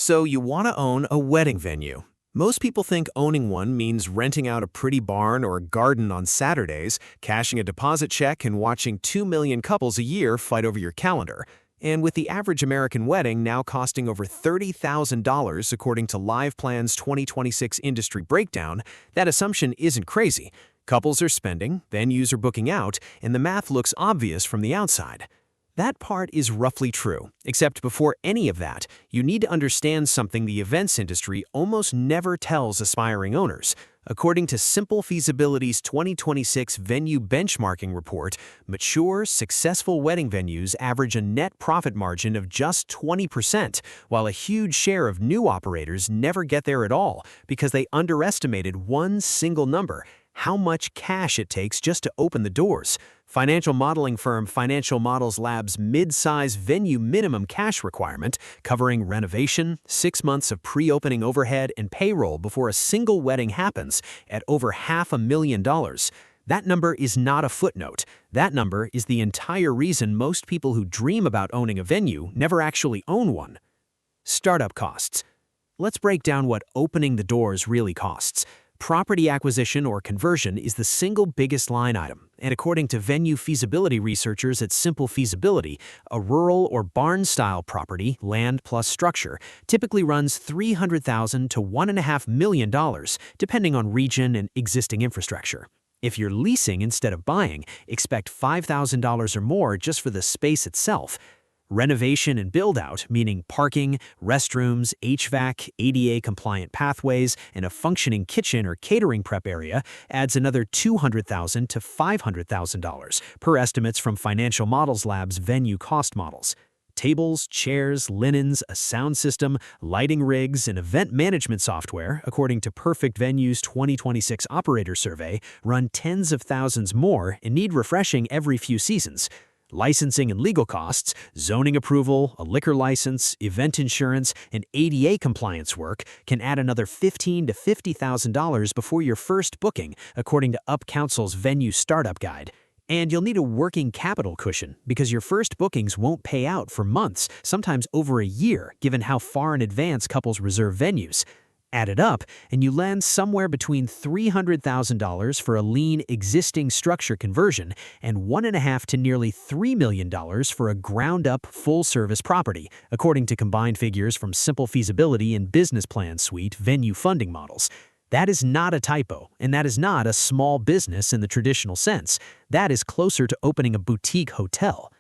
So you want to own a wedding venue. Most people think owning one means renting out a pretty barn or garden on Saturdays, cashing a deposit check, and watching 2 million couples a year fight over your calendar. And with the average American wedding now costing over $30,000 according to LivePlan's 2026 industry breakdown, that assumption isn't crazy. Couples are spending, venues are booking out, and the math looks obvious from the outside. That part is roughly true, except before any of that, you need to understand something the events industry almost never tells aspiring owners. According to Simple Feasibility's 2026 Venue Benchmarking Report, mature, successful wedding venues average a net profit margin of just 20%, while a huge share of new operators never get there at all because they underestimated one single number: how much cash it takes just to open the doors. Financial modeling firm FinancialModelsLab's mid-size venue minimum cash requirement, covering renovation, 6 months of pre-opening overhead, and payroll before a single wedding happens, at over $500,000. That number is not a footnote. That number is the entire reason most people who dream about owning a venue never actually own one. Startup costs. Let's break down what opening the doors really costs. Property acquisition or conversion is the single biggest line item, and according to venue feasibility researchers at Simple Feasibility, a rural or barn-style property, land plus structure, typically runs $300,000 to $1.5 million, depending on region and existing infrastructure. If you're leasing instead of buying, expect $5,000 or more just for the space itself. Renovation and build-out, meaning parking, restrooms, HVAC, ADA-compliant pathways, and a functioning kitchen or catering prep area, adds another $200,000 to $500,000, per estimates from FinancialModelsLab's venue cost models. Tables, chairs, linens, a sound system, lighting rigs, and event management software, according to Perfect Venue's 2026 operator survey, run tens of thousands more and need refreshing every few seasons. Licensing and legal costs, zoning approval, a liquor license, event insurance, and ADA compliance work can add another $15,000 to $50,000 before your first booking, according to Up Council's Venue Startup Guide. And you'll need a working capital cushion because your first bookings won't pay out for months, sometimes over a year, given how far in advance couples reserve venues. Add it up, and you land somewhere between $300,000 for a lean existing structure conversion and $1.5 to nearly $3 million for a ground-up full-service property, according to combined figures from Simple Feasibility and Business Plan Suite venue funding models. That is not a typo, and that is not a small business in the traditional sense. That is closer to opening a boutique hotel.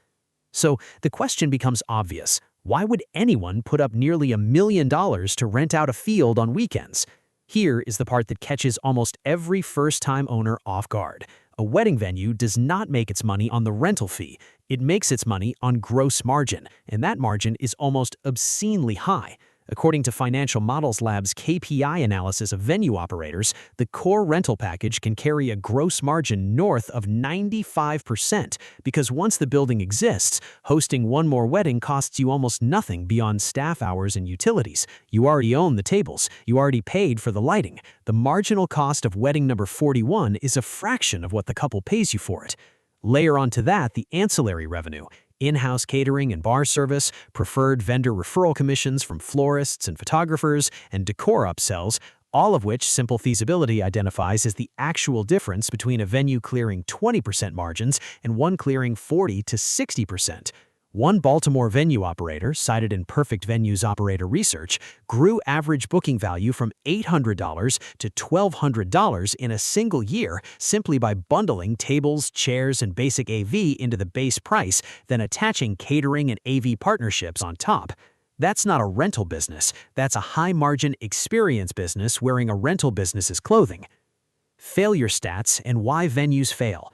So the question becomes obvious. Why would anyone put up nearly $1 million to rent out a field on weekends? Here is the part that catches almost every first-time owner off guard. A wedding venue does not make its money on the rental fee. It makes its money on gross margin, and that margin is almost obscenely high. According to FinancialModelsLab's KPI analysis of venue operators, the core rental package can carry a gross margin north of 95% because once the building exists, hosting one more wedding costs you almost nothing beyond staff hours and utilities. You already own the tables. You already paid for the lighting. The marginal cost of wedding number 41 is a fraction of what the couple pays you for it. Layer onto that the ancillary revenue. In-house catering and bar service, preferred vendor referral commissions from florists and photographers, and decor upsells, all of which Simple Feasibility identifies as the actual difference between a venue clearing 20% margins and one clearing 40 to 60%. One Baltimore venue operator, cited in Perfect Venue's operator research, grew average booking value from $800 to $1,200 in a single year simply by bundling tables, chairs, and basic AV into the base price, then attaching catering and AV partnerships on top. That's not a rental business. That's a high-margin experience business wearing a rental business's clothing. Failure stats and why venues fail.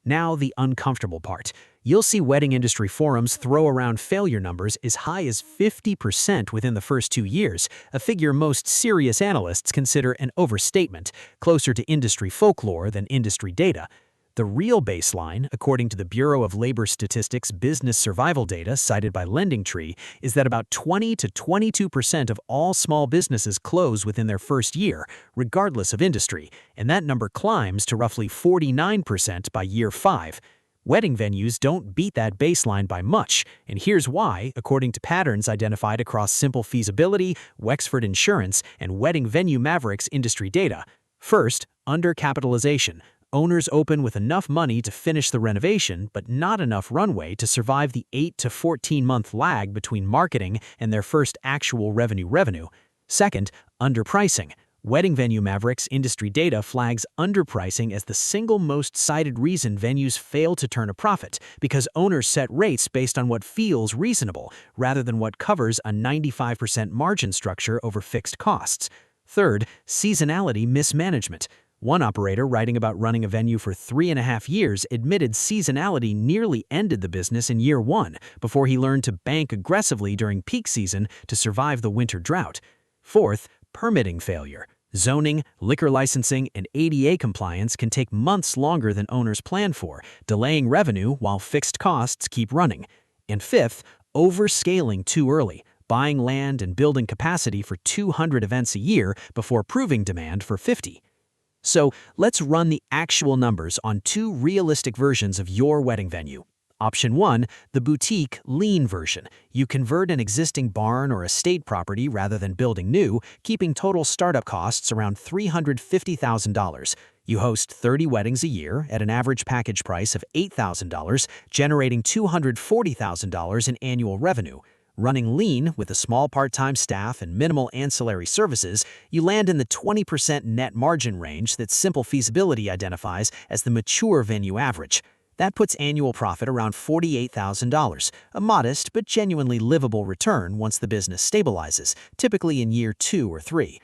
Now the uncomfortable part. You'll see wedding industry forums throw around failure numbers as high as 50% within the first 2 years, a figure most serious analysts consider an overstatement, closer to industry folklore than industry data. The real baseline, according to the Bureau of Labor Statistics business survival data cited by LendingTree, is that about 20 to 22% of all small businesses close within their first year, regardless of industry, and that number climbs to roughly 49% by year 5. Wedding venues don't beat that baseline by much, and here's why, according to patterns identified across Simple Feasibility, Wexford Insurance, and Wedding Venue Mavericks industry data. First, undercapitalization. Owners open with enough money to finish the renovation, but not enough runway to survive the 8 to 14-month lag between marketing and their first actual revenue. Second, underpricing. Wedding Venue Mavericks industry data flags underpricing as the single most cited reason venues fail to turn a profit, because owners set rates based on what feels reasonable, rather than what covers a 95% margin structure over fixed costs. Third, seasonality mismanagement. One operator writing about running a venue for 3.5 years admitted seasonality nearly ended the business in year 1 before he learned to bank aggressively during peak season to survive the winter drought. Fourth, permitting failure. Zoning, liquor licensing, and ADA compliance can take months longer than owners plan for, delaying revenue while fixed costs keep running. And fifth, overscaling too early, buying land and building capacity for 200 events a year before proving demand for 50. So let's run the actual numbers on 2 realistic versions of your wedding venue. Option 1, the boutique lean version. You convert an existing barn or estate property rather than building new, keeping total startup costs around $350,000. You host 30 weddings a year at an average package price of $8,000, generating $240,000 in annual revenue. Running lean with a small part-time staff and minimal ancillary services, you land in the 20% net margin range that Simple Feasibility identifies as the mature venue average. That puts annual profit around $48,000, a modest but genuinely livable return once the business stabilizes, typically in year 2 or 3.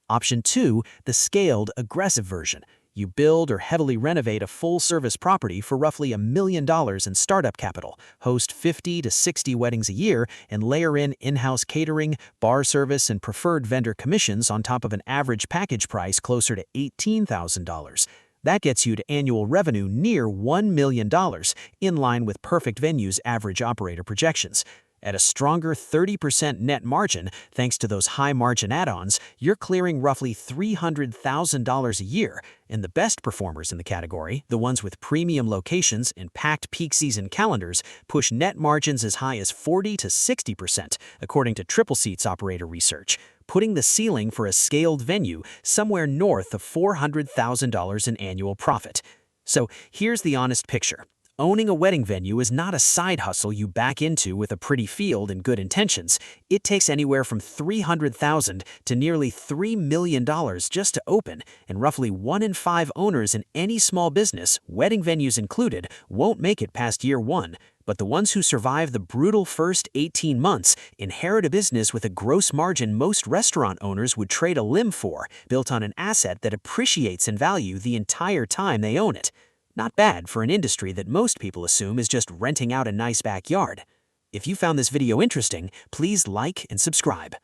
Option 2, the scaled, aggressive version. You build or heavily renovate a full-service property for roughly $1 million in startup capital, host 50 to 60 weddings a year, and layer in in-house catering, bar service, and preferred vendor commissions on top of an average package price closer to $18,000. That gets you to annual revenue near $1 million, in line with Perfect Venue's average operator projections. At a stronger 30% net margin, thanks to those high-margin add-ons, you're clearing roughly $300,000 a year, and the best performers in the category, the ones with premium locations and packed peak season calendars, push net margins as high as 40 to 60%, according to Triple Seats operator research, putting the ceiling for a scaled venue somewhere north of $400,000 in annual profit. So here's the honest picture. Owning a wedding venue is not a side hustle you back into with a pretty field and good intentions. It takes anywhere from $300,000 to nearly $3 million just to open, and roughly 1 in 5 owners in any small business, wedding venues included, won't make it past year 1. But the ones who survive the brutal first 18 months inherit a business with a gross margin most restaurant owners would trade a limb for, built on an asset that appreciates in value the entire time they own it. Not bad for an industry that most people assume is just renting out a nice backyard. If you found this video interesting, please like and subscribe.